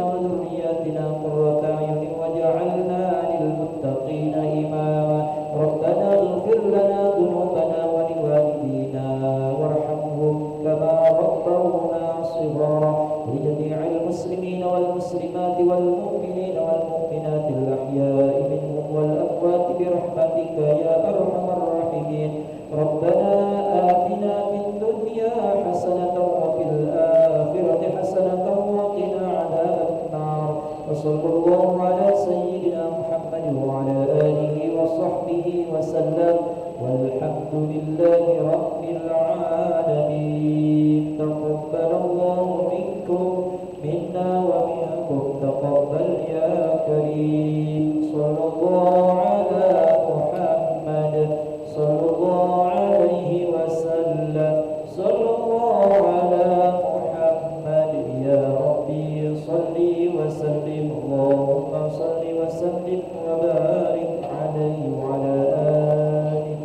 وذرياتنا قرة أعين واجعلنا للمتقين إماما ربنا اغفر لنا ذنوبنا ولوالدينا وارحمهم كما ربونا صغارا لجميع المسلمين والمسلمات والمؤمنين والمؤمنات الأحياء منهم والأموات برحمتك يا أرحم الراحمين ربنا آتنا في الدنيا حسنة وفي الآخرة حسنة وقنا عذاب النار وصلى الله على سيدنا محمد وعلى آله وصحبه وسلم والحمد لله رب العالمين تقبل الله منكم منا ومنكم تقبل يا كريم صلى الله على محمد صلى الله عليه وسلم صلى الله على محمد يا ربي صل وسلم اللهم صل وسلم وبارك عليه وعلى آله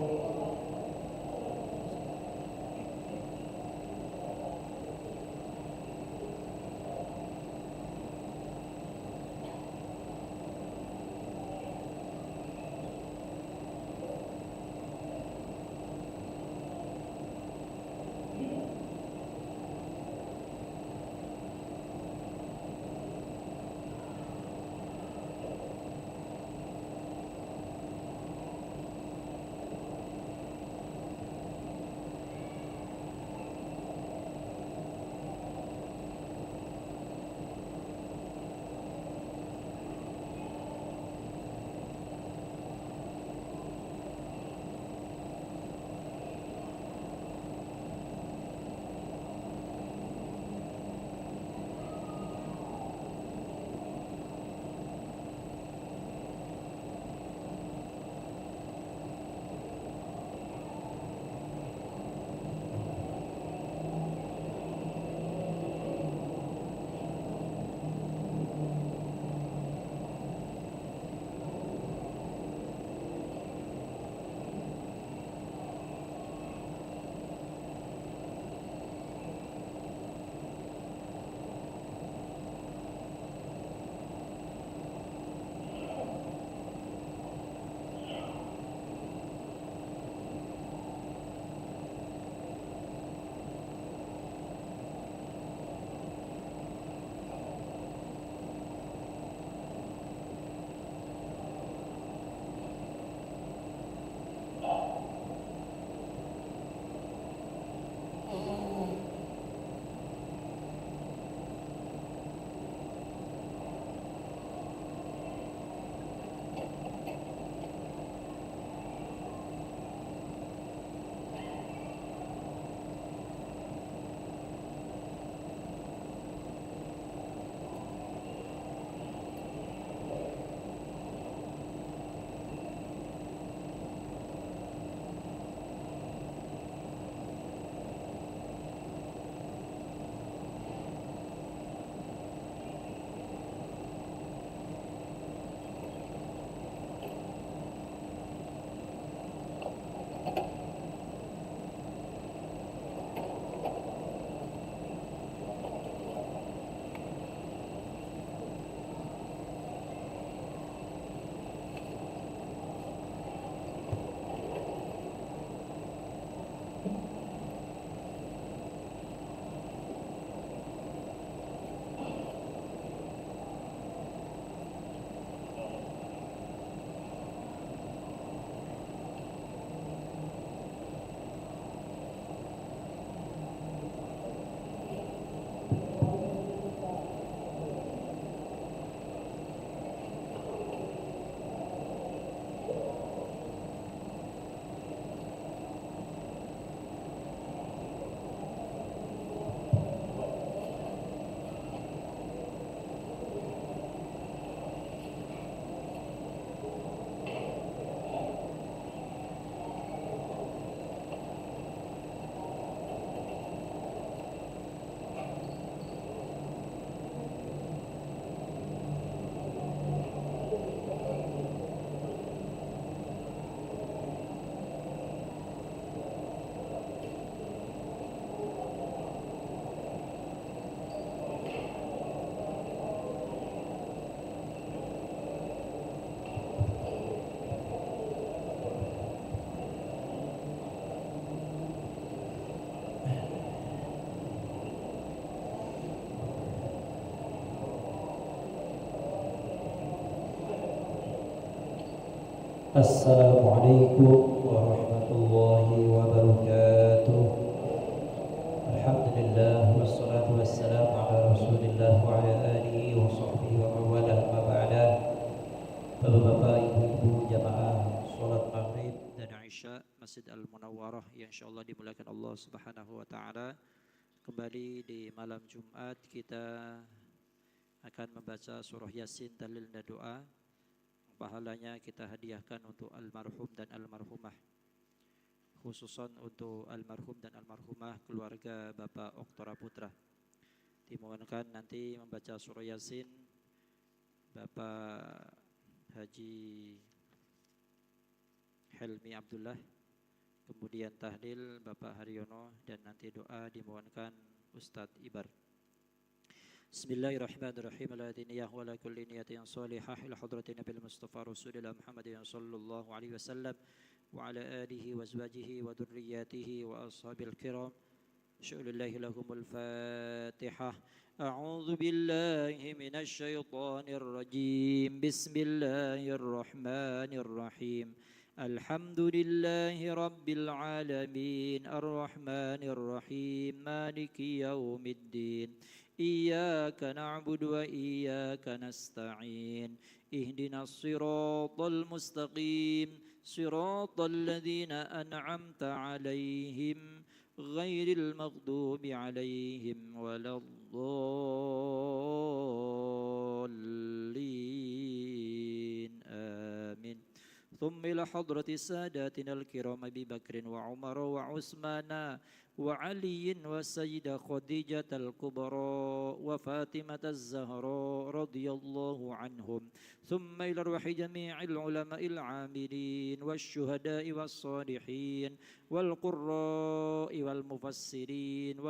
Assalamualaikum warahmatullahi wabarakatuh. Alhamdulillah wassalatu wassalamu ala Rasulillah wa ala alihi wa sahbihi wa mawala ma ba'da. Bapak-bapak, ibu-ibu jamaah salat maghrib dan isya Masjid Al-Munawwarah yang insyaallah dimuliakan Allah Subhanahu wa taala. Kembali di malam Jumat kita akan membaca surah Yasin, tahlil dan doa. Pahalanya kita hadiahkan untuk almarhum dan almarhumah, khususan untuk almarhum dan almarhumah keluarga Bapak Oktora Putra. Dimohonkan nanti membaca surah Yasin Bapak Haji Helmi Abdullah, kemudian tahlil Bapak Haryono, dan nanti doa dimohonkan Ustadz Ibar. Bismillahirrahmanirrahim. Ala diniyah wa ala kulli niyatin salihah ila hadratin Nabil Mustafa Rasulillah Muhammadin sallallahu alaihi wasallam wa ala alihi wa azwajihi wa dhurriyyatihi wa ashabil kiram. Syu'lillahi lahumul Fatihah. A'udzu billahi minasy syaithanir rajim. Bismillahirrahmanirrahim. Alhamdulillahi rabbil alamin arrahmanir rahim maliki yaumiddin. إياك نعبد وإياك نستعين اهدنا الصراط المستقيم صراط الذين أنعمت عليهم غير المغضوب عليهم ولا الضالين آمين. ثم إلى حضرة ساداتنا الكرام أبي بكر وعمر وعثمان وعلي والسيدة خديجة الكبرى وفاطمة الزهراء رضي الله عنهم. ثم إلى روح جميع العلماء العاملين والشهداء والصالحين والقراء والمفسرين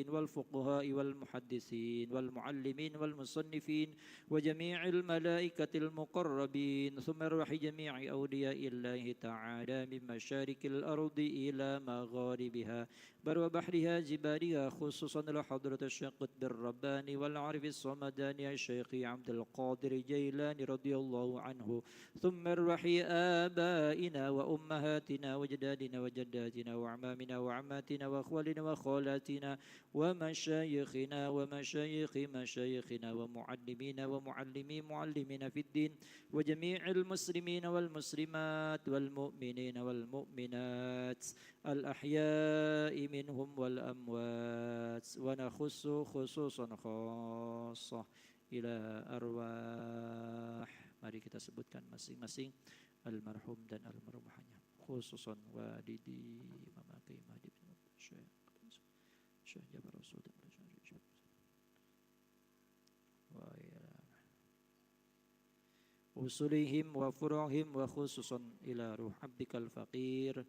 والفقهاء والمحدثين والمعلمين والمصنفين وجميع الملائكة المقربين. ثم روح جميع أولياء الله تعالى من مشارق الأرض إلى مغاربها بر وبحرها جبالها، خصوصا لحضرة الشيخ قطب الرباني والعارف الصمداني الشيخ عبد القادر الجيلاني رضي الله عنه. ثم روح آبائنا وأمهاتنا وجدادنا وجداتنا وأعمامنا وعماتنا وأخوالنا وخالاتنا ومشايخنا ومشايخ مشايخنا ومعلمين ومعلمي معلمين في الدين وجميع المسلمين والمسلمات والمؤمنين والمؤمنات الأحياء منهم والأموات، ونخص خصوصا خاصة إلى أرواح. Mari kita sebutkan masing-masing almarhum dan almarhumahnya, khususan walidi Mama Kaimah bin Syekh Jabar Rasul usulihim wa furuhim wa khususan ila ruh abdikal faqir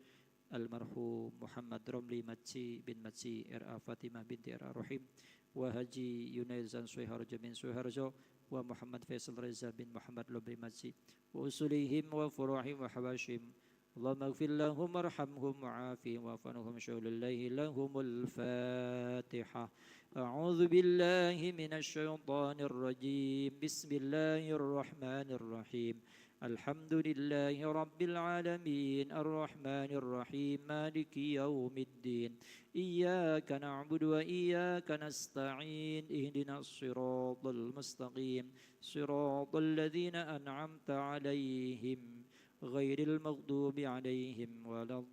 almarhum Muhammad Romli Matsi bin Matsi R.A. Fatimah binti R.A. Rohim wa Haji Yunezan Suharjo bin Suharjo wa Muhammad Faisal Reza bin Muhammad Romli Matsi wa usulihim wa furuhim wa hawashim. Allahumma ighfir lahum warhamhum wa'afihim wa'afanhum syaulillahi lahumul Fatihah. A'udzu billahi minasy syaithanir rajim. Bismillahirrahmanirrahim. Alhamdulillahi rabbil alamin arrahmanir rahim maliki yaumiddin. Iyyaka na'budu wa iyyaka nasta'in ihdinas siratal mustaqim siratal ladzina an'amta 'alaihim ghairil maghdubi 'alaihim waladdallin.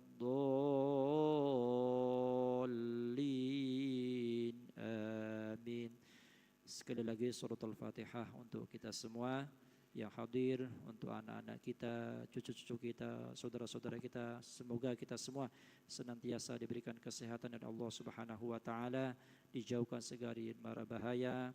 Amin. Sekali lagi surat Al-Fatihah untuk kita semua yang hadir, untuk anak-anak kita, cucu-cucu kita, saudara-saudara kita. Semoga kita semua senantiasa diberikan kesehatan dari Allah Subhanahu wa taala, dijauhkan segala mara bahaya.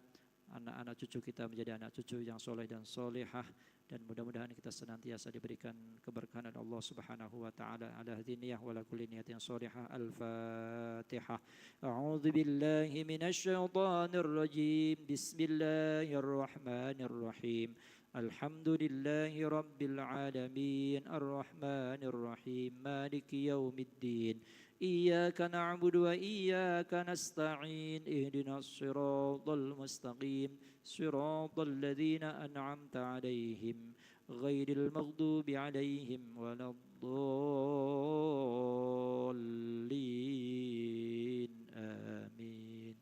Anak-anak cucu kita menjadi anak cucu yang soleh dan solehah, dan mudah-mudahan kita senantiasa diberikan keberkahan dari Allah Subhanahu wa taala. Ala hadiniyah wa la kulli niyatin solehah. Al-Fatihah. A'udzu billahi minasy syaithanir rajim. Bismillahirrahmanirrahim. Alhamdulillahi rabbil alamin arrahmanir rahim maliki yaumiddin. Iyyaka na'budu wa iyyaka nasta'in ihdinas siratal mustaqim siratal ladzina an'amta 'alaihim غير المغضوب عليهم ولا الضالين آمين.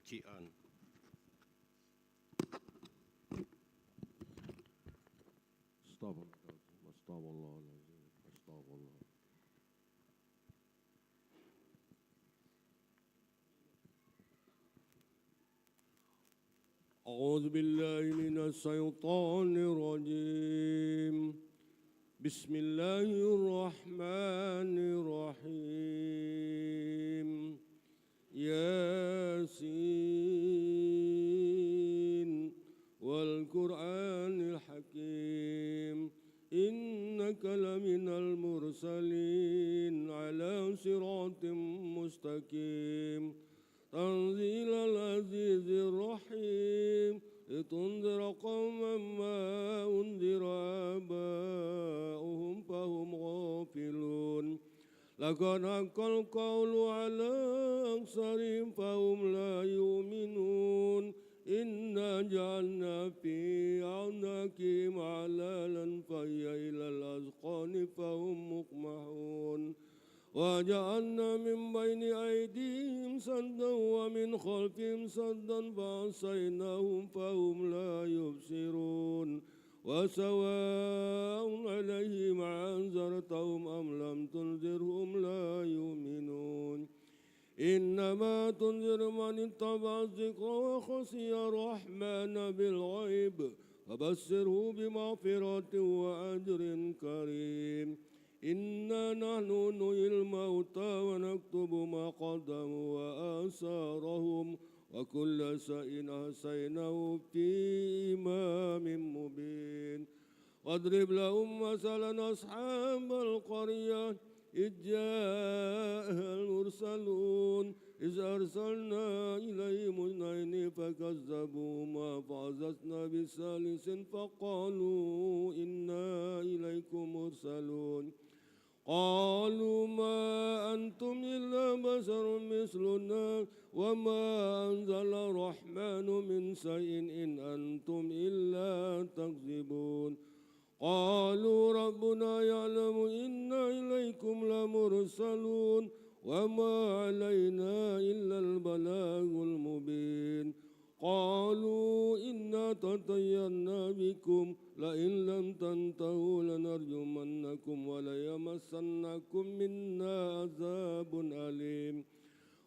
Pujian. Astagfirullahaladzim. Astagfirullah. أعوذ بالله من الشيطان الرجيم. بسم الله الرحمن الرحيم. ياسين والقرآن الحكيم إنك لمن المرسلين على صراط مستقيم تنزيل العزيز الرحيم لتنذر قوما ما أنذر آباؤهم فهم غافلون لقد حق القول على أكثرهم فهم لا يؤمنون إنا جعلنا في أعناقهم أغلالا فهي إلى الأذقان فهم مقمحون وجعلنا من بين أيديهم سدا ومن خلفهم سدا فأغشيناهم فهم لا يبصرون وسواء عليهم أنذرتهم أم لم تنذرهم لا يؤمنون إنما تنذر من اتبع الذكر وخشي الرحمن بالغيب فبشره بمغفرة وأجر كريم إنا نحن نحيي الموتى ونكتب ما قدموا وآثارهم وكل شيء أحصيناه في إمام مبين واضرب لهم مثلا أصحاب القرية إذ جاءها المرسلون إذ أرسلنا إليهم اثنين فكذبوهما فعززنا بثالث فقالوا إنا إليكم مرسلون قالوا ما أنتم إلا بشر مثلنا وما أنزل الرحمن من شيء إن أنتم إلا تكذبون قالوا ربنا يعلم إنا إليكم لمرسلون وما علينا إلا البلاغ المبين قالوا إنا تطيرنا بكم لئن لم تنتهوا لنرجمنكم وليمسنكم منا عذاب أليم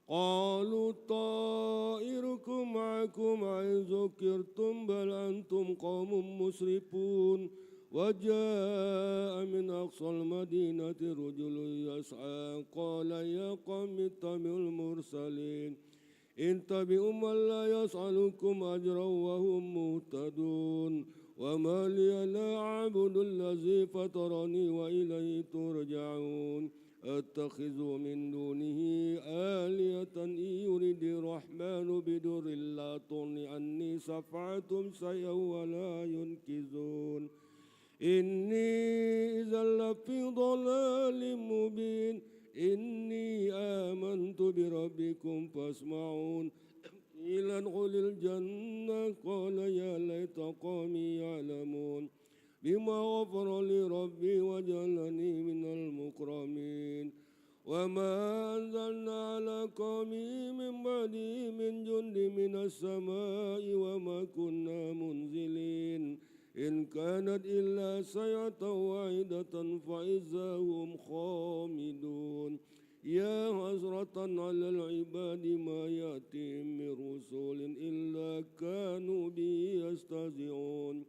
قالوا طائركم معكم إن ذكرتم بل أنتم قوم مسرفون وجاء من أقصى المدينة رجل يسعى قال يا قوم اتبعوا المرسلين اتبعوا من لا يسألكم أجرا وهم مهتدون وما لي لا أعبد الذي فطرني وإليه ترجعون أتخذ من دونه آلهة إن يرد الرحمن بضر لا تغن عني شفاعتهم شيئا ولا ينقذون إني إذا لفي ضلال مبين إني آمنت بربكم فاسمعون إلى ادخل الجنة قال يا ليت قومي يعلمون بما غفر لي ربي وجعلني من المكرمين وما أنزلنا على قومه من بعده من جند من السماء وما كنا منزلين إن كانت إلا صيحة واحدة فإذا هم خامدون يا حسرة على العباد ما يأتيهم من رسول إلا كانوا به يستهزئون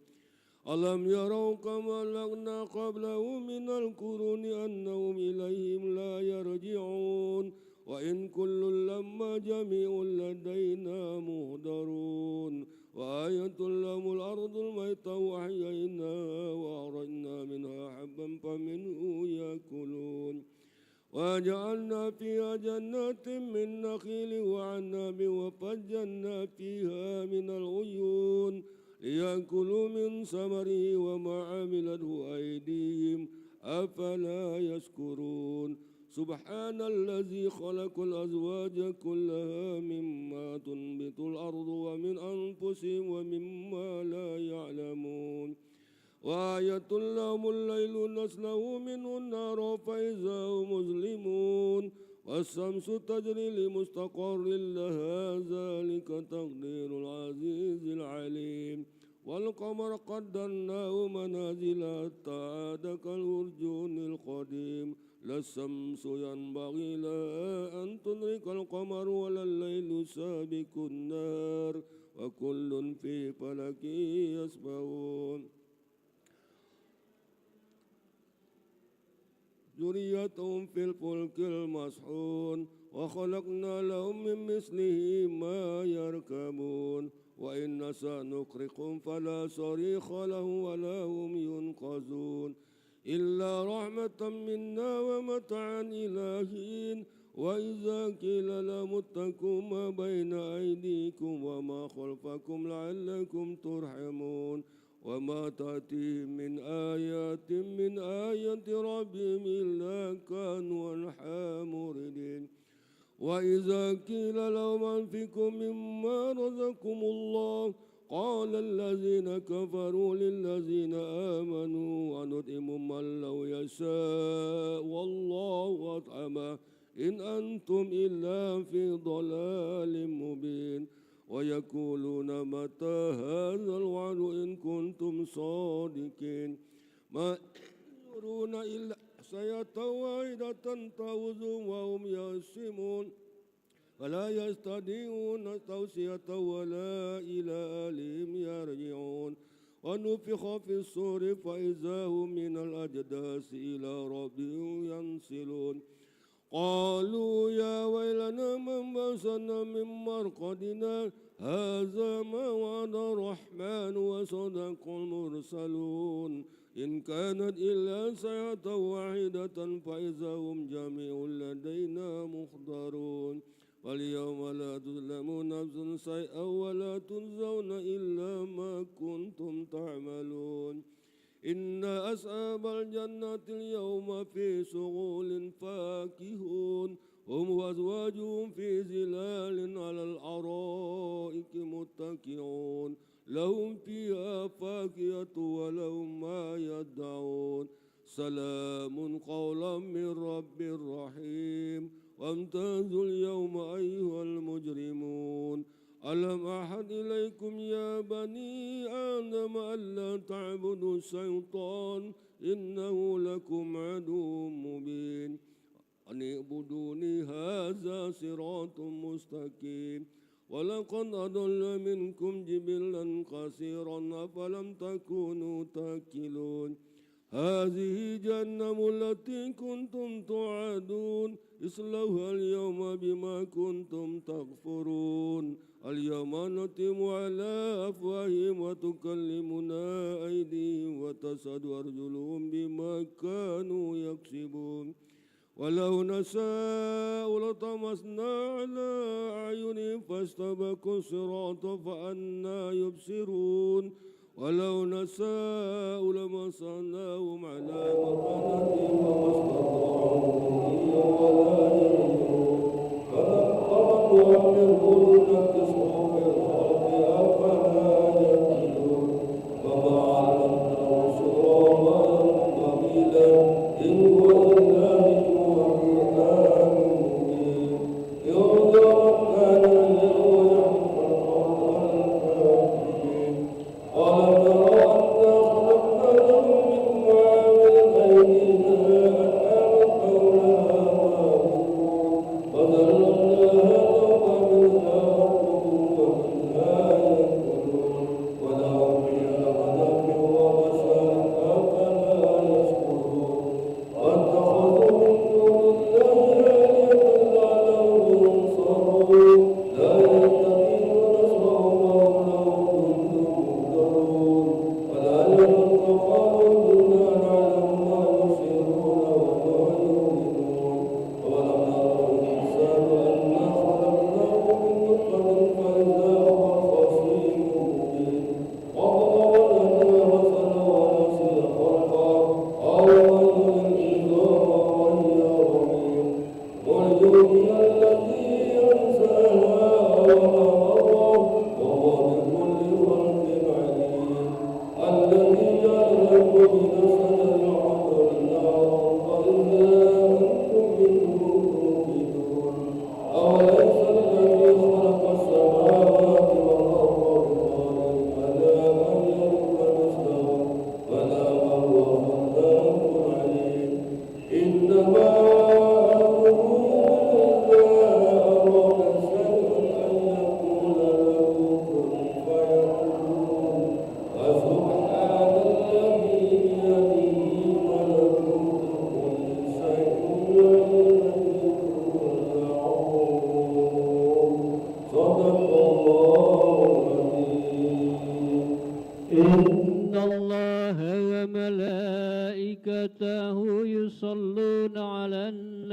ألم يروا كما أهلكنا قبلهم من القرون أنهم إليهم لا يرجعون وإن كل لما جميع لدينا مهدرون وآية لهم الأرض الميتة وأحييناها وأخرجنا منها حبا فمنه يأكلون وجعلنا فيها جنات من نخيل وعناب وفجرنا فيها من العيون ليأكلوا من ثمره وما عملته أيديهم أفلا يشكرون سبحان الذي خلق الأزواج كلها مما تنبت الأرض ومن أنفسهم ومما لا يعلمون وآية لهم الليل نسلخ منه النار فإذا هم مظلمون والشمس تجري لمستقر لها ذلك تقدير العزيز العليم والقمر قدرناه منازل حتى عاد كالأرجون القديم لا الشمس ينبغي لها أن تدرك القمر ولا الليل سابق النهار وكل في فلك يسبحون ذريتهم في الفلك المسحون وخلقنا لهم من مثله ما يركبون وإن نشأ نغرقهم فلا صريخ لهم ولا هم ينقذون إلا رحمة منا ومتاعا إلى حين وإذا قيل لهم اتقوا ما بين أيديكم وما خلفكم لعلكم ترحمون وما تأتيهم من آية ربهم إلا كانوا عنها معرضين وإذا قيل لهم أنفقوا مما رزقكم الله قال الذين كفروا للذين آمنوا ونطعم من لو يشاء والله أطعمه إن أنتم إلا في ضلال مبين ويقولون متى هذا الوعد إن كنتم صادقين ما يرون إلا سيئة واحدة تعوذهم وهم يقسمون فلا يستطيعون توصية ولا إلى أهلهم يرجعون ونفخ في الصور فإذا هم من الأجداث إلى ربهم ينسلون قالوا يا ويلنا من بعثنا من مرقدنا هذا ما وعد الرحمن وصدق المرسلون إن كانت إلا ساعة واحدة فإذا هم جميع لدينا محضرون واليوم لا تظلم نفس شيئا ولا تجزون إلا ما كنتم تعملون إن أصحاب الجنة اليوم في شغل فاكهون هم وأزواجهم في ظلال على الأرائك متكئون لهم فيها فاكهة ولهم ما يدعون سلام قولا من رب رحيم وامتازوا اليوم أيها المجرمون ألم أحد إليكم يا بني آدم ألا تعبدوا الشيطان إنه لكم عدو مبين أن اعبدوني هذا صراط مستقيم ولقد أضل منكم جبلا كثيرا أفلم تكونوا تأكلون هذه جهنم التي كنتم توعدون اصلوها اليوم بما كنتم تكفرون اليوم نختم على أفواههم وتكلمنا أيديهم وتشهد أرجلهم بما كانوا يكسبون ولو نشاء لطمسنا على أعينهم فاستبقوا الصراط فأنى يبصرون ولو نشاء لمسخناهم على مكانتهم فما استطاعوا ولا يرجعون فلم نكسهم في الأرض أفلا يأكلون وما علمناه سرابا قليلا إن هو إلا ذكر وقرآن مبين يرجى رحمن اليوم ألم تروا أنا خلقنا لهم مما عملت أيدينا أنعاما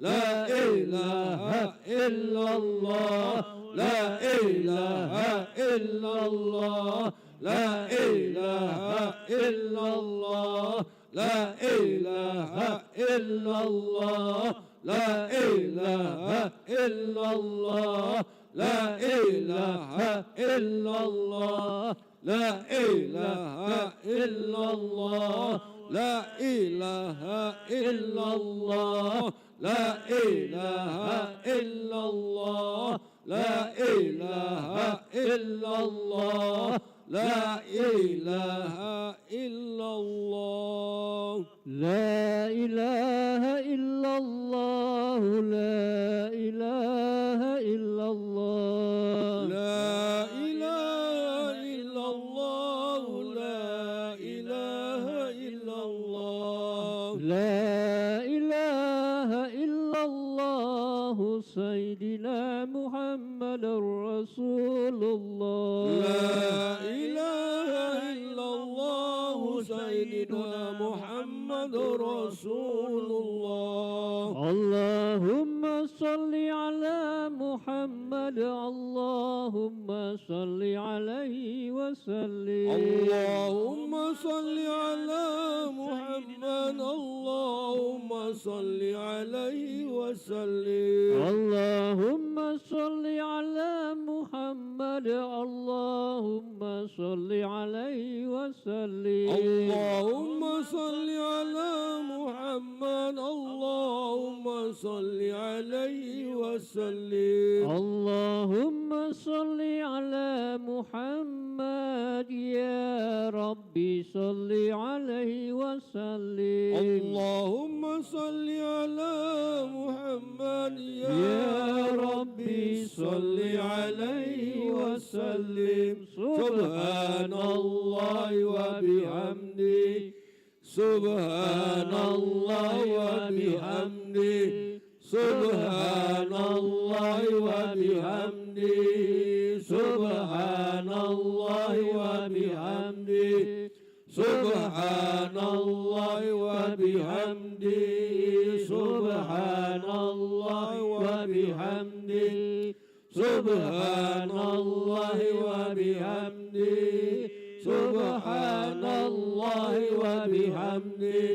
لا إله إلا الله لا إله إلا الله لا إله إلا الله لا إله إلا الله لا إله إلا الله لا إله إلا الله لا إله إلا الله لا إله إلا الله لا إله إلا الله لا إله إلا الله لا إله إلا الله لا إله إلا الله لا إله إلا الله لا إله إلا الله لا إله إلا الله لا إله إلا الله سيدنا محمد رسول الله لا إله إلا الله سيدنا محمد رسول الله اللهم صل على محمد اللهم صل عليه وسلم اللهم صل على محمد اللهم صل عليه وسلم اللهم صل على محمد اللهم صل عليه وسلم اللهم صل على محمد اللهم صل عليه وسلم اللهم صل على محمد يا ربي صل عليه وسلم اللهم صل على محمد يا ربي صل عليه وسلم سبحان الله وبحمده سبحان الله وبحمده سبحان الله وبحمده سبحان الله وبحمده سبحان الله وبحمده سبحان الله وبحمده سبحان الله وبحمده سبحان الله وبحمده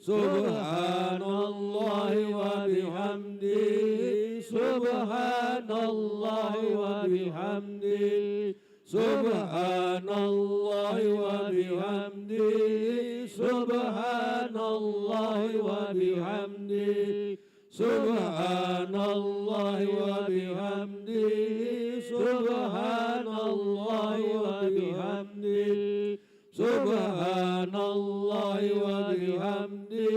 سبحان الله وبحمده سبحان الله وبحمده سبحان الله وبحمده سبحان الله وبحمده سبحان الله وبحمده سبحان الله وبحمده سبحان الله وبحمده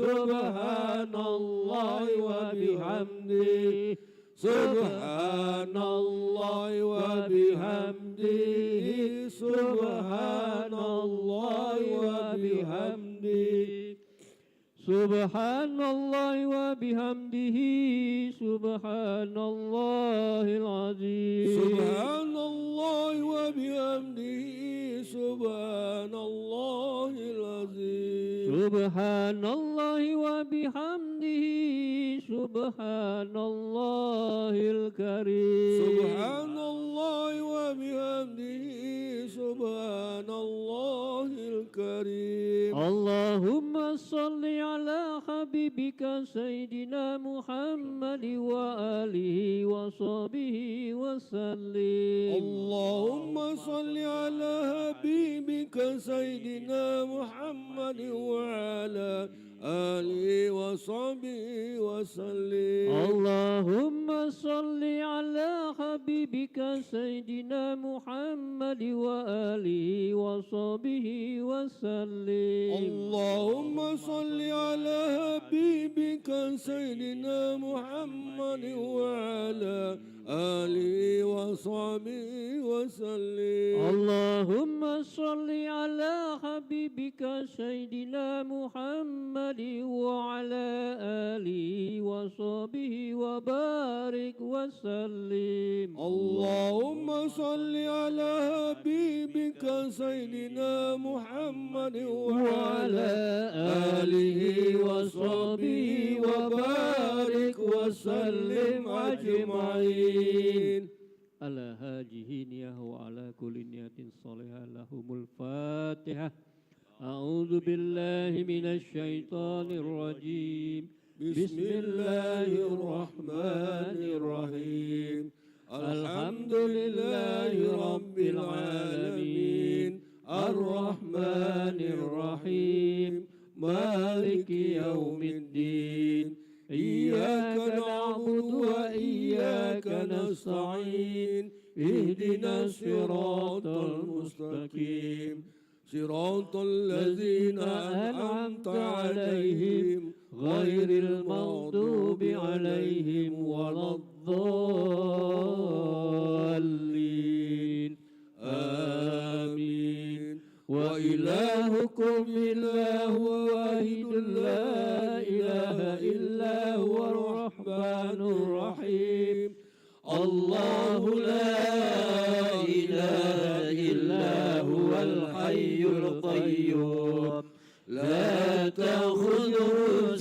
سبحان الله وبحمده سبحان الله وبحمده سبحان الله وبحمده سبحان الله وبحمده سبحان الله العظيم سبحان الله وبحمده سبحان الله العظيم سبحان الله وبحمده سبحان الله الكريم سبحان الله وبحمده سبحان الله الكريم اللهم صل على حبيبك سيدنا محمد وآله وصحبه وسلم اللهم صل على حبيبك سيدنا محمد وعلى آله وصحبه وسلم اللهم صل على حبيبك سيدنا محمد وآله وصحبه وسلم اللهم صل على حبيبك سيدنا محمد وعلى آله وصحبه وسلم اللهم صل على حبيبك حبيبك سيدنا محمد وعلى آله وصحبه وبارك وسلم. اللهم صل على حبيبك سيدنا محمد وعلى آله وصحبه وبارك وسلم أجمعين. على هذه نية وعلى كل نية صالحة لهم الفاتحة. أعوذ بالله من الشيطان الرجيم. بسم الله الرحمن الرحيم. الحمد لله رب العالمين الرحمن الرحيم مالك يوم الدين. إياك نعبد وإياك نستعين. اهدنا الصراط المستقيم صراط الذين أنعمت عليهم غير المغضوب عليهم ولا الضالين. آمين. وإلهكم إله واحد لا إله إلا هو الرحمن الرحيم. الله لا إله إلا هو الحي القيوم لا تأخذه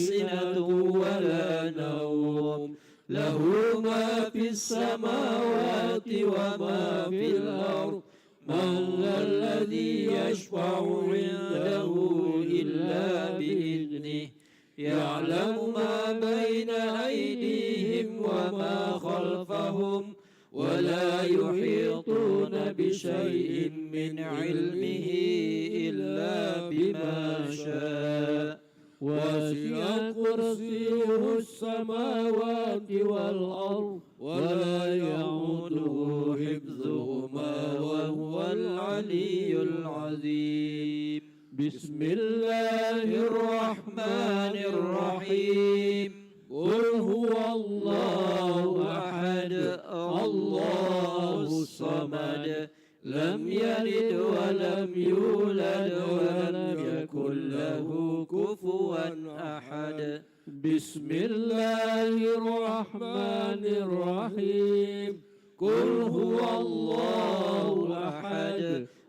سنة ولا نوم له ما في السماوات وما في الأرض. من ذا الذي يشفع عنده إلا بإذنه يعلم ما بين أيديهم وما خلفهم ولا يحيطون بشيء من علمه إلا بما شاء. وسع كرسيه السماوات والأرض ولا يعوده حفظهما وهو العلي العظيم. بسم الله الرحمن الرحيم. قل هو الله أحد الله الصمد لم يلد ولم يولد ولم يكن له كفوا أحد. بسم الله الرحمن الرحيم. قل هو الله أحد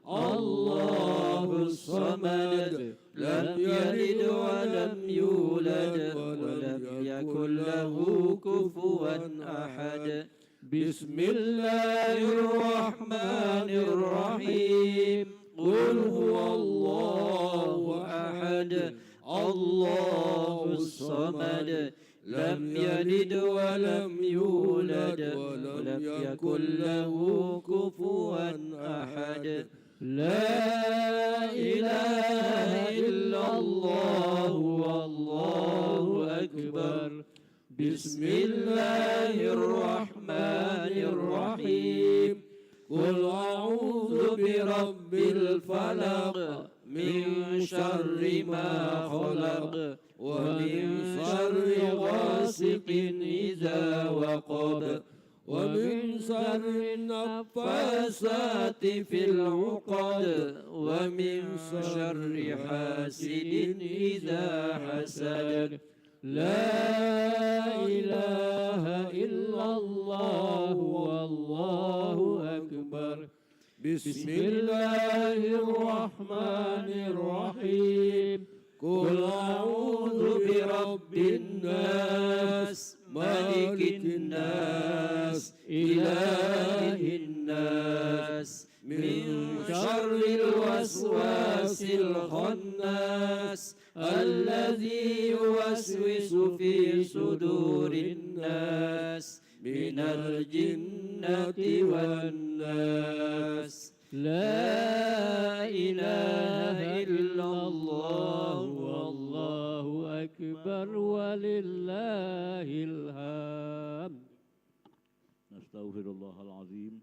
الله الصمد لم يلد ولم يولد ولم يكن له كفوا أحد. بسم الله الرحمن الرحيم. قل هو الله أحد الله الصمد لم يلد ولم يولد ولم يكن له كفوا أحد. لا إله إلا الله والله أكبر. بسم الله الرحمن الرحيم. قل أعوذ برب الفلق من شر ما خلق ومن شر غاسق إذا وقب ومن شر النفاثات في العقد ومن شر حاسد إذا حسد. لا إله إلا الله والله أكبر. بسم الله الرحمن الرحيم. قل أعوذ برب الناس ملك الناس إله الناس من شر الوسواس الخناس الذي يوسوس في صدور الناس من الجنة والناس. لا إله إلا الله والله أكبر ولله الحمد. نستغفر الله العظيم.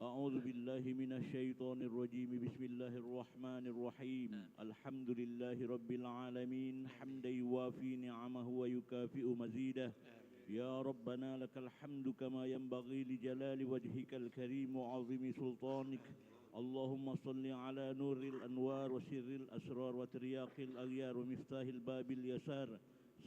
أعوذ بالله من الشيطان الرجيم. بسم الله الرحمن الرحيم. الحمد لله رب العالمين حمدا يوافي نعمه ويكافئ مزيده. يا ربنا لك الحمد كما ينبغي لجلال وجهك الكريم وعظيم سلطانك. اللهم صل على نور الأنوار وسر الأسرار وترياق الأغيار ومفتاح الباب اليسار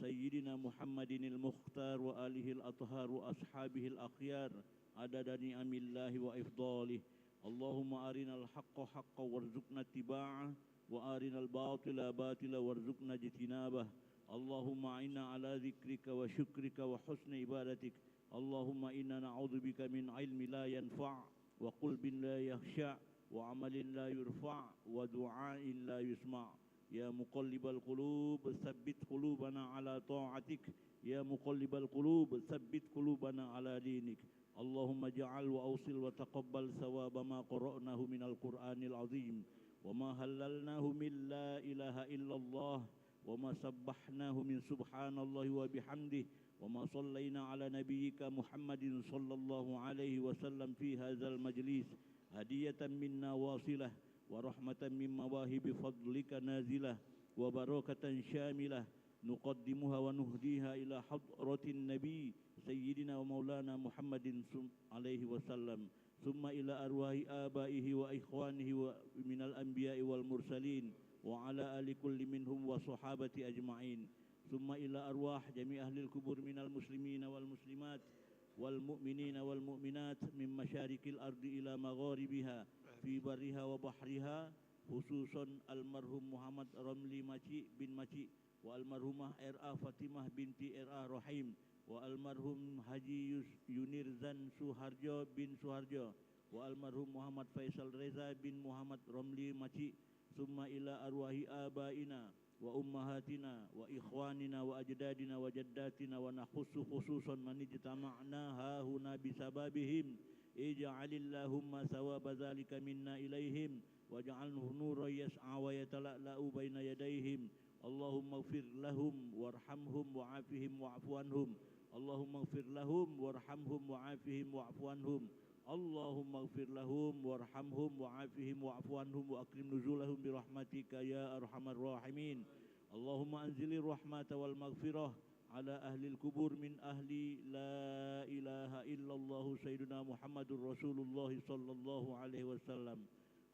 سيدنا محمد المختار وآله الأطهار وأصحابه الأخيار عدد نعم الله وإفضاله. اللهم أرنا الحق حقا وارزقنا اتباعه وأرنا الباطل باطلا وارزقنا اجتنابه. اللهم إنا على ذكرك وشكرك وحسن عبادتك. اللهم إنا نعوذ بك من علم لا ينفع وقلب لا يخشع وعمل لا يرفع ودعاء لا يسمع. يا مقلب القلوب ثبت قلوبنا على طاعتك. يا مقلب القلوب ثبت قلوبنا على دينك. اللهم اجعل وأوصل وتقبل ثواب ما قرأناه من القرآن العظيم وما هللناه من لا إله إلا الله وما سبحناه من سبحان الله وبحمده وما صلينا على نبيك محمد صلى الله عليه وسلم في هذا المجلس هدية منا واصلة ورحمة من مواهب فضلك نازلة وبركة شاملة نقدمها ونهديها إلى حضرة النبي سيدنا ومولانا محمد عليه وسلم ثم إلى أرواح آبائه وإخوانه من الأنبياء والمرسلين وعلى آل كل منهم وصحابة أجمعين ثم إلى أرواح جميع أهل القبور من المسلمين والمسلمات والمؤمنين والمؤمنات من مشارق الأرض إلى مغاربها في برها وبحرها خصوصا المرحوم محمد رملي ماci bin Maci والمرحومة R.A. Fatimah binti R.A. Rahim والمرحوم Haji Yunirzan Suharjo bin Suharjo والمرحوم Muhammad Faisal Reza bin Muhammad Romli Maci ثم إلى أرواح آبائنا وأمهاتنا وإخواننا وأجدادنا وجداتنا ونخص خصوصا من اجتمعنا ها هنا بسببهم اجعل اللهم ثواب ذلك منا إليهم واجعله نورا يسعى ويتلألأ بين يديهم. اللهم اغفر لهم وارحمهم وعافهم واعف عنهم. اللهم اغفر لهم وارحمهم وعافهم واعف عنهم. اللهم اغفر لهم وارحمهم وعافهم واعف عنهم وأكرم نزولهم برحمتك يا أرحم الراحمين. اللهم أنزل الرحمة والمغفرة على أهل القبور من أهل لا إله إلا الله سيدنا محمد رسول الله صلى الله عليه وسلم.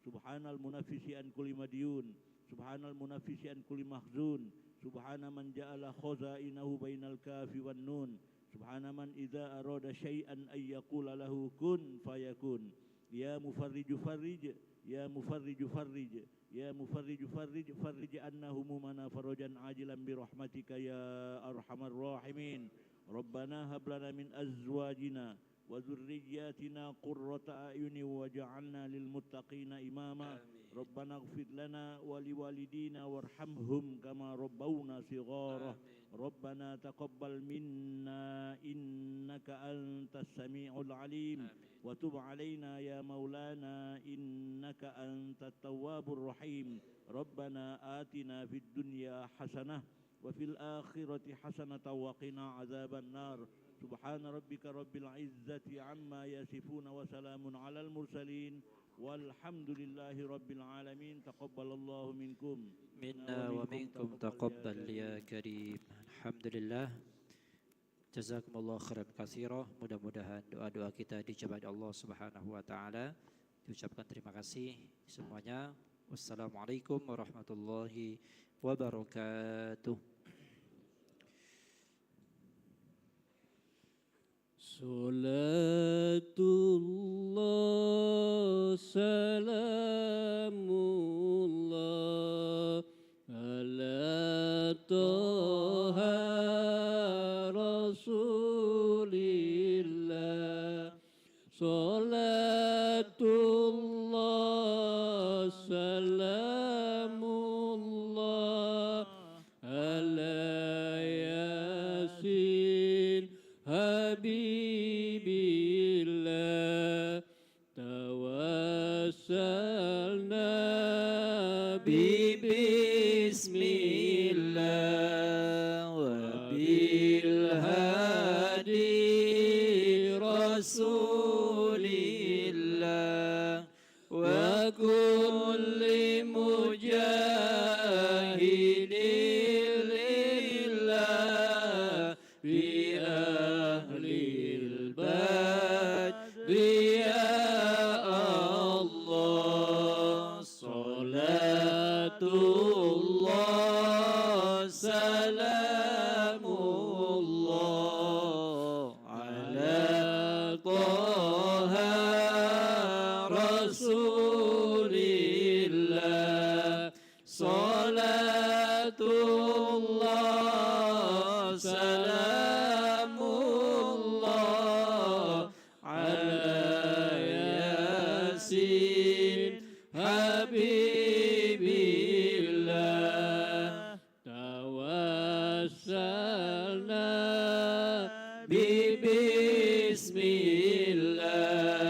سبحان المنفس عن كل مديون سبحان المنفس عن كل محزون سبحان من جعل خزائنه بين الكاف والنون سبحان من إذا أراد شيئا أن يقول له كن فيكون. يا مفرج فرج يا مفرج فرج يا مفرج فرج فرج عنا همومنا فرجا عاجلا برحمتك يا أرحم الراحمين. ربنا هب لنا من أزواجنا وذرياتنا قرة أعين واجعلنا للمتقين إماما. ربنا اغفر لنا ولوالدينا وارحمهم كما ربونا صغارا. ربنا تقبل منا إنك أنت السميع العليم وتب علينا يا مولانا إنك أنت التواب الرحيم. ربنا آتنا في الدنيا حسنة وفي الآخرة حسنة وقنا عذاب النار. سبحان ربك رب العزة عما يصفون وسلام على المرسلين والحمد لله رب العالمين. تقبل الله منكم منا ومنكم تقبل يا كريم. Alhamdulillah. Jazakumullah khairan katsira. Mudah-mudahan doa-doa kita dijawab Allah Subhanahu wa taala. Diucapkan terima kasih semuanya. Wassalamualaikum warahmatullahi wabarakatuh. Salatullah salamullah ala Taha Rasulillah. Salatullah salamullah ala Yasin Habibillah. Tawassalna Bismillah wa bil hadi Rasulillah wa kulli mujahidin lillah bi ahlil badri ya Allah.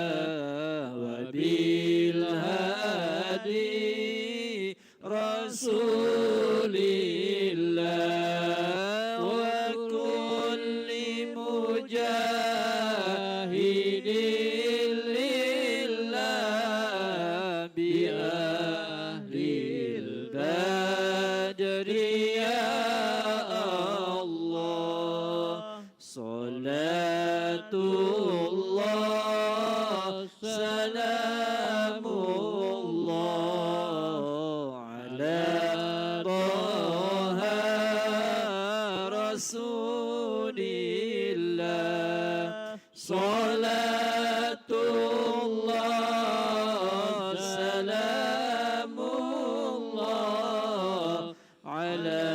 Bismillah wa bil hadi Rasulillah wa kulli mujahidin lillah bi ahlil badri ya Allah salatullah salamullah ala taha rasulillah salatullah salamullah ala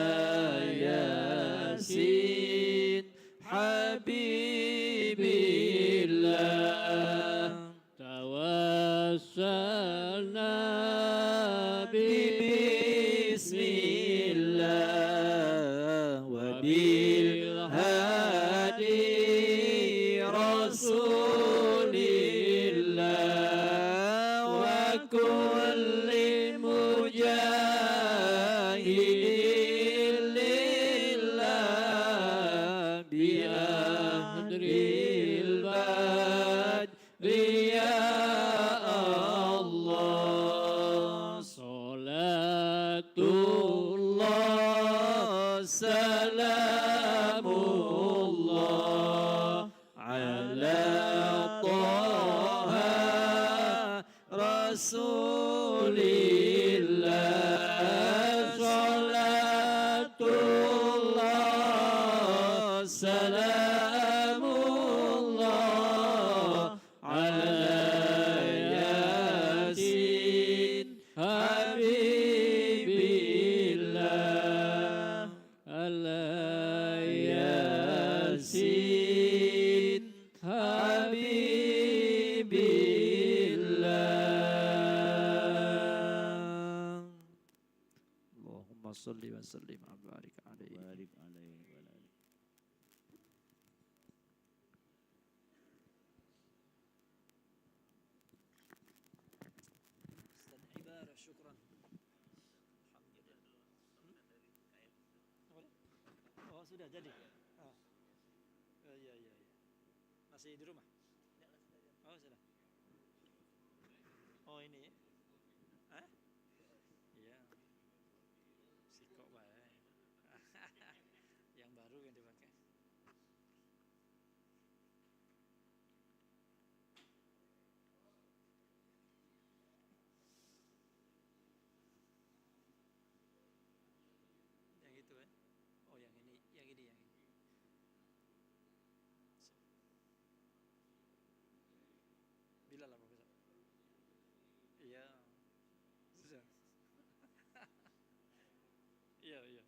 yasin habibillah tawassalna bismillah wa bil hadi rasulillah wa kulli mujahidin lillah bi ahdril badri ya Allah salatullah salamullah ala taha rasulillah salatullah salamullah ala yasin habibillah ala yasin habibillah Allahumma salli wa sallim wa barik alaihi Barik alaihi wa ala alihi. Ibadah syukran. Oh sudah jadi. Oh. Iya iya iya. Masih di rumah? Oh sudah. Oh ini. Hah? Iya. Sikok baik. Yang baru yang dipakai. Yang itu kan? Oh yang ini, yang ini, yang ini. Bila lah Pak Ustaz? Iya. Sudah. Iya iya.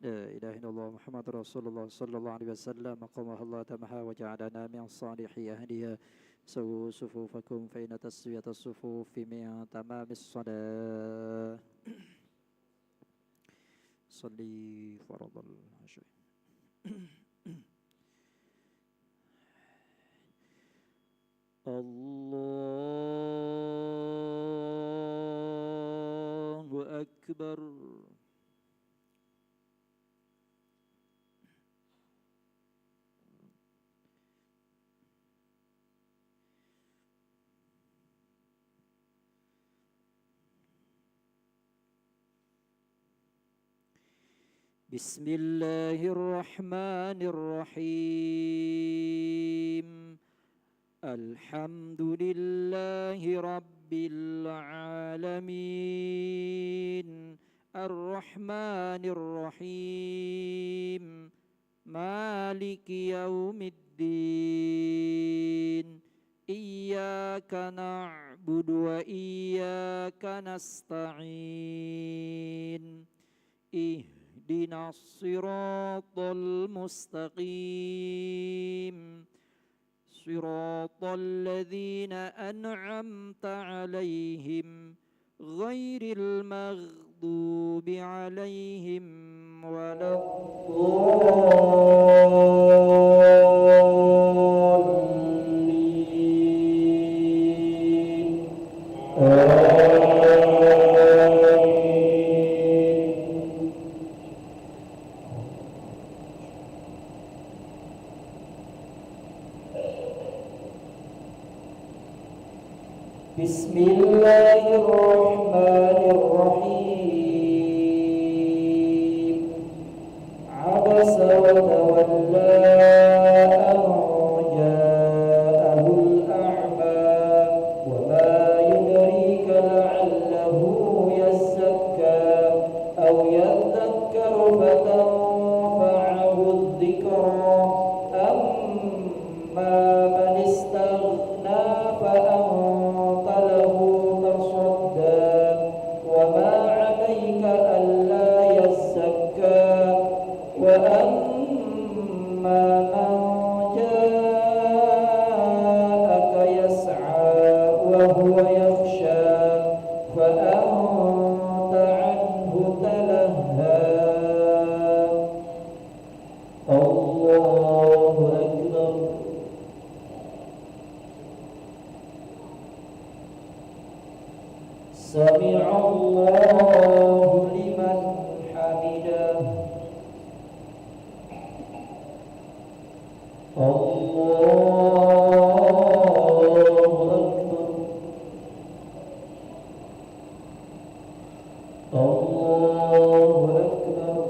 لا إله إلا الله محمد رسول الله صلى الله عليه وسلم قامها الله تمها وجعلنا من صالح أهلها سووا صفوفكم فإن تسوية الصفوف من تمام الصلاة صلي فرض العشاء الله أكبر بسم الله الرحمن الرحيم الحمد لله رب العالمين الرحمن الرحيم مالك يوم الدين إياك نعبد وإياك نستعين اهدنا الصراط المستقيم صراط الذين أنعمت عليهم غير المغضوب عليهم ولا الضالين بسم الله الرحمن الرحيم عبس وتولى أن جاءه الأعمى وما يدريك لعله يزكى أو يذكر فتنفعه الذكرى أما من استغنى فأنت له تصدى وما عليك ألا يزكى وأما من جاءك يسعى وهو يخشى فأنت عنه تلهى الله أكبر سمع الله لمن حمده الله أكبر الله أكبر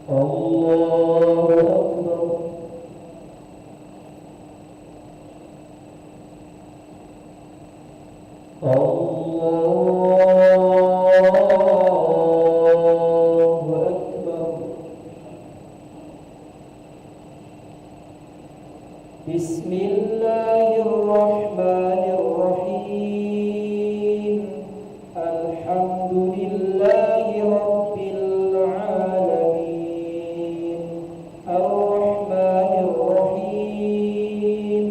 الله أكبر الله أكبر بسم الله الرحمن الرحيم الحمد لله رب العالمين الرحمن الرحيم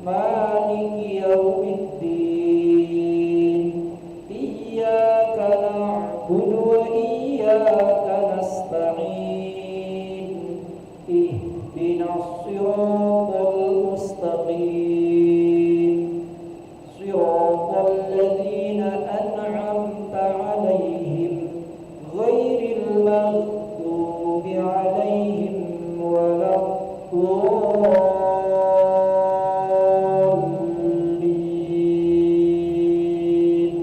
مالك يوم الدين إياك نعبد وإياك نستعين اهدنا الصراط المستقيم صراط الذين أنعمت عليهم غير المغضوب عليهم ولا الضالين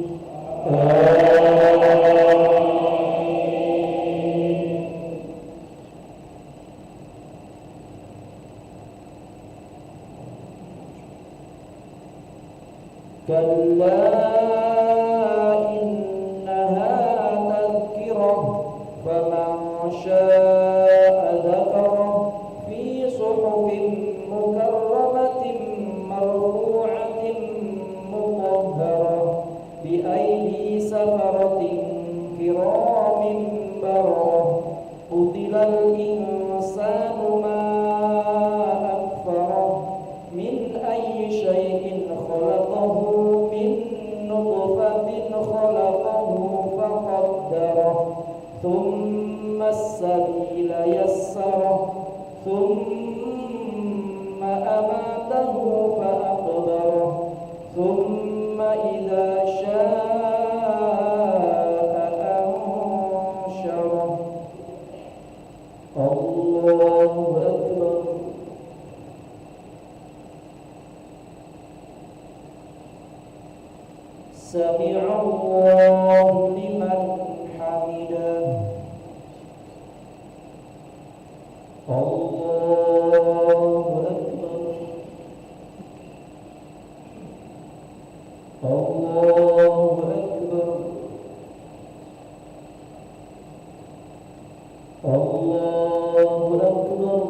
كلا إنها تذكرة فمن شاء ذكره في صحف مكرمة مرفوعة سمع الله لمن حمده الله أكبر الله أكبر الله أكبر الله أكبر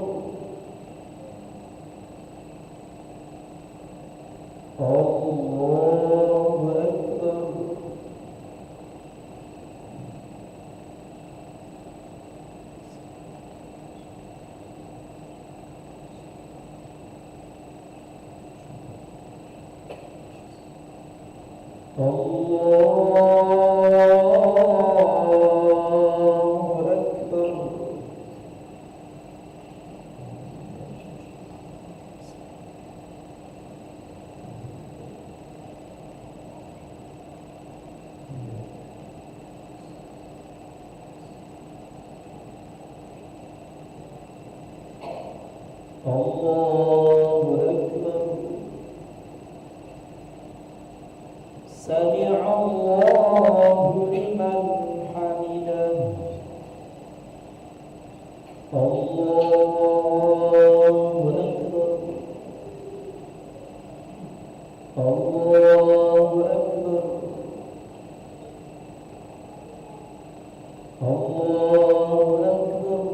الله أكبر الله أكبر سمع الله لمن حمده الله أكبر الله أكبر الله أكبر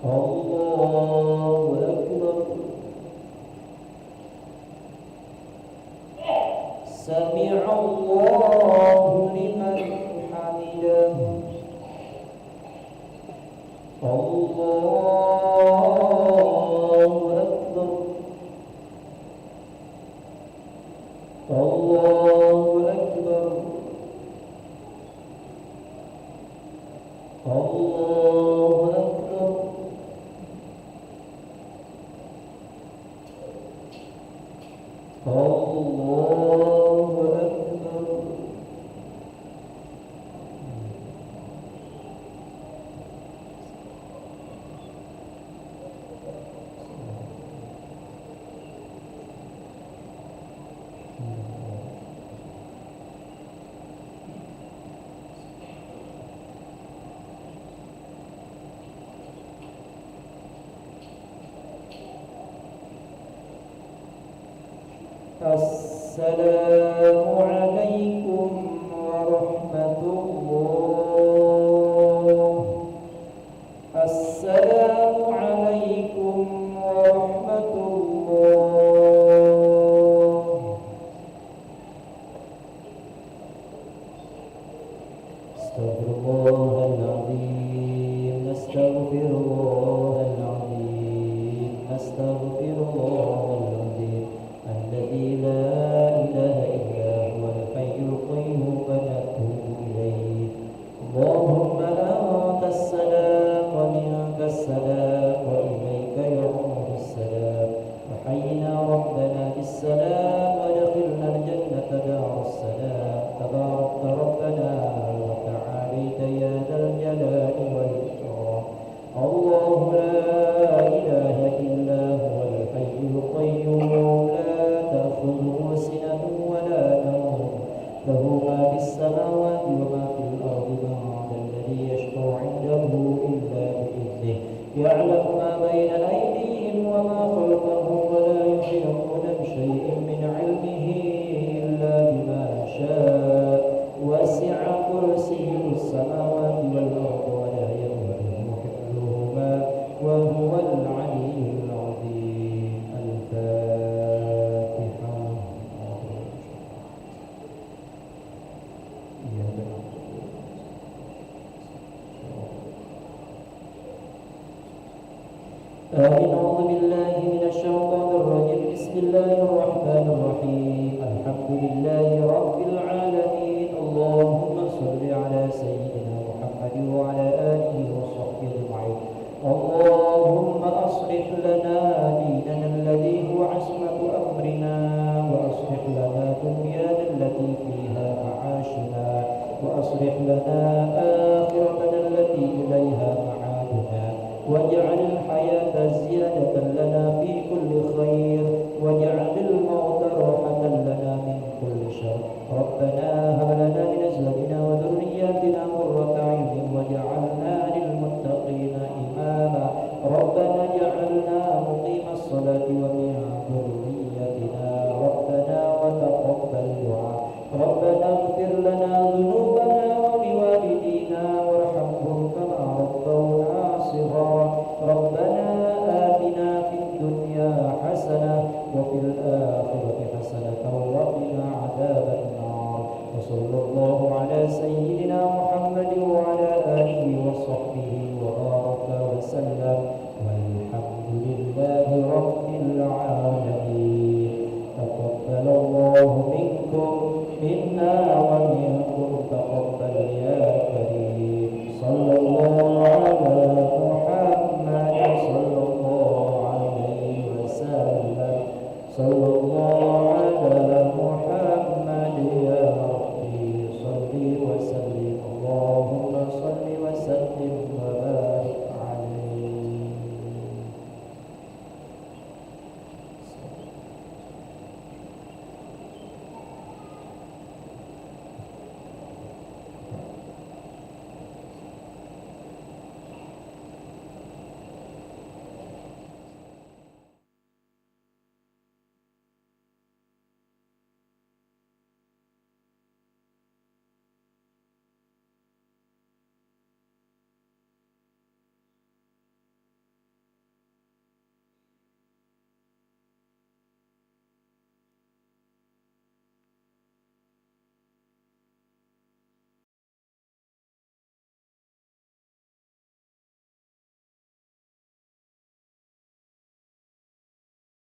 الله أكبر سمع الله لمن حمده الله أكبر الله أكبر الله أكبر الله أكبر السلام عليكم ورحمة الله السلام عليكم ورحمة الله استغفر الله العظيم نستغفر الله العظيم نستغفر الله العظيم الذي لا إله إلا هو الحي القيوم ونتوب إليه اللهم أنت السلام ومنك السلام وإليك يعود السلام وحينا ربنا بالسلام ودخلنا الجنة دار السلام تباركت ربنا وتعاليت يا ذا الجلال والإكرام الله لا إله إلا هو الحي القيوم تأخذه سنة ولا نوم له ما في السماوات وما في الأرض من الذي يشفع عنده إلا بإذنه يعلم ما بين أيديهم وما خلفهم ولا يحيطون بشيء من علمه إلا بما شاء وسع كرسيه السماوات والأرض ولا يؤوده حفظهما وهو العلي العظيم الفاتحة أعوذ بالله من الشيطان الرجيم بسم الله الرحمن الرحيم الحمد لله رب العالمين اللهم صل على سيدنا محمد وعلى إليها معادنا واجعل الحياة زيادة